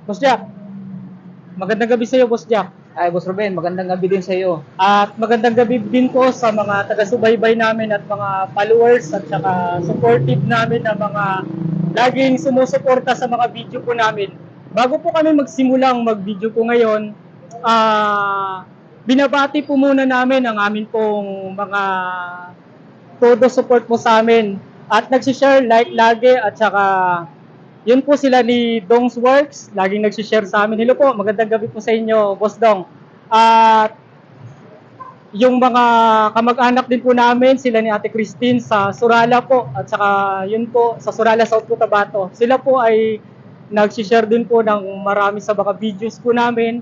Boss Jack, magandang gabi sa iyo, Boss Jack. Ay, Boss Ruben, magandang gabi din sa iyo. At magandang gabi din po sa mga taga-subaybay namin at mga followers at saka supportive namin na mga laging sumusuporta sa mga video po namin. Bago po kami magsimulang mag-video po ngayon, binabati po muna namin ang amin pong mga todo support po sa amin at nagsishare like lagi at saka yun po sila ni Dong's Works, laging nagsishare sa amin. Hello po, magandang gabi po sa inyo, Boss Dong. At yung mga kamag-anak din po namin, sila ni Ate Christine sa Surala po at saka yun po sa Surala South Cotabato. Sila po ay nagsishare din po ng marami sa mga videos po namin